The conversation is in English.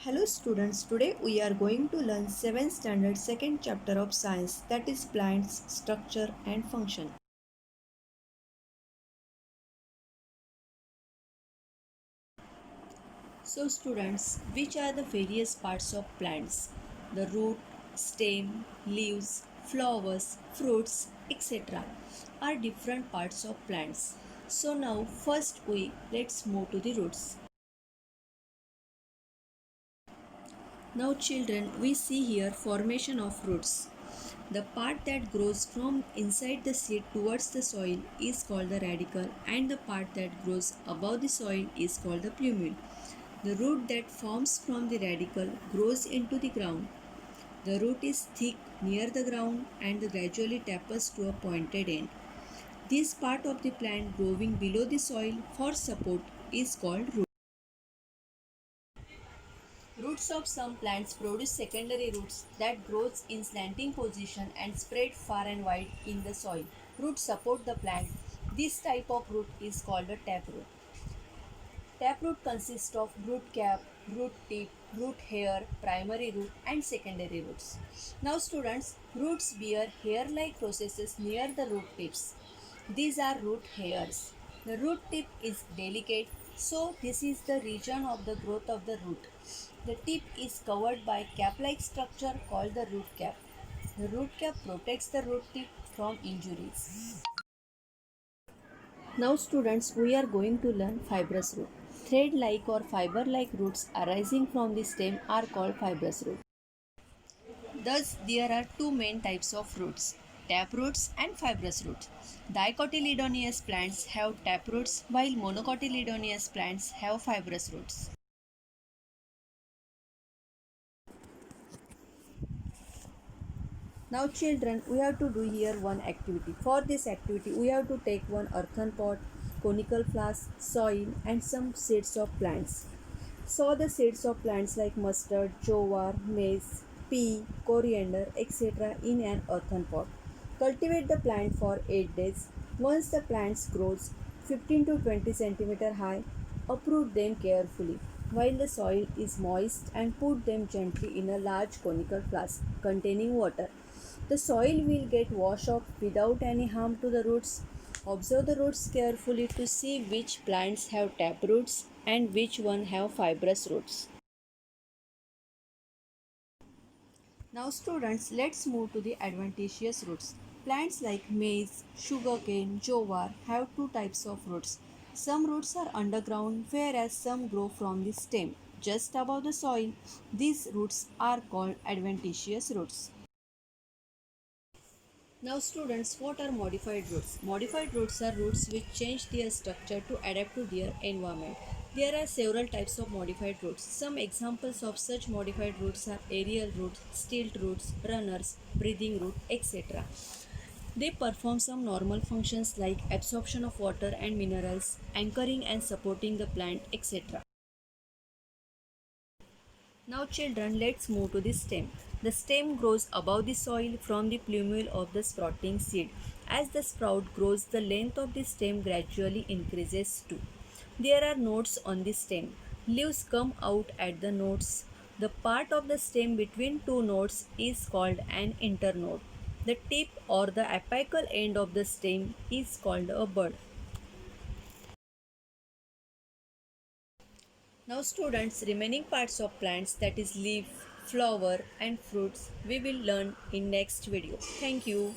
Hello students, today we are going to learn 7th standard second chapter of science, that is plants, structure and function. So students, which are the various parts of plants? The root, stem, leaves, flowers, fruits, etc. are different parts of plants. So now first let's move to the roots. Now children, we see here formation of roots. The part that grows from inside the seed towards the soil is called the radicle, and the part that grows above the soil is called the plumule. The root that forms from the radicle grows into the ground. The root is thick near the ground and gradually tapers to a pointed end. This part of the plant growing below the soil for support is called root. Roots of some plants produce secondary roots that grows in slanting position and spread far and wide in the soil. Roots support the plant. This type of root is called a taproot. Taproot consists of root cap, root tip, root hair, primary root and secondary roots. Now students, roots bear hair-like processes near the root tips. These are root hairs. The root tip is delicate, so this is the region of the growth of the root. The tip is covered by cap-like structure called the root cap. The root cap protects the root tip from injuries. Now students, we are going to learn fibrous root. Thread-like or fiber-like roots arising from the stem are called fibrous root. Thus, there are two main types of roots, taproots and fibrous roots. Dicotyledonous plants have taproots while monocotyledonous plants have fibrous roots. Now children, we have to do here one activity. For this activity, we have to take one earthen pot, conical flask, soil and some seeds of plants. Sow the seeds of plants like mustard, jowar, maize, pea, coriander, etc. in an earthen pot. Cultivate the plant for 8 days. Once the plants grows 15 to 20 cm high, uproot them carefully while the soil is moist and put them gently in a large conical flask containing water. The soil will get washed off without any harm to the roots. Observe the roots carefully to see which plants have taproots and which one have fibrous roots. Now students, let's move to the adventitious roots. Plants like maize, sugarcane, jowar have two types of roots. Some roots are underground whereas some grow from the stem just above the soil. These roots are called adventitious roots. Now students, what are modified roots? Modified roots are roots which change their structure to adapt to their environment. There are several types of modified roots. Some examples of such modified roots are aerial roots, stilt roots, runners, breathing root, etc. They perform some normal functions like absorption of water and minerals, anchoring and supporting the plant, etc. Now children, let's move to the stem. The stem grows above the soil from the plumule of the sprouting seed. As the sprout grows, the length of the stem gradually increases too. There are nodes on the stem. Leaves come out at the nodes. The part of the stem between two nodes is called an internode. The tip or the apical end of the stem is called a bud. Now students, remaining parts of plants, that is leaf, flower and fruits, we will learn in next video. Thank you.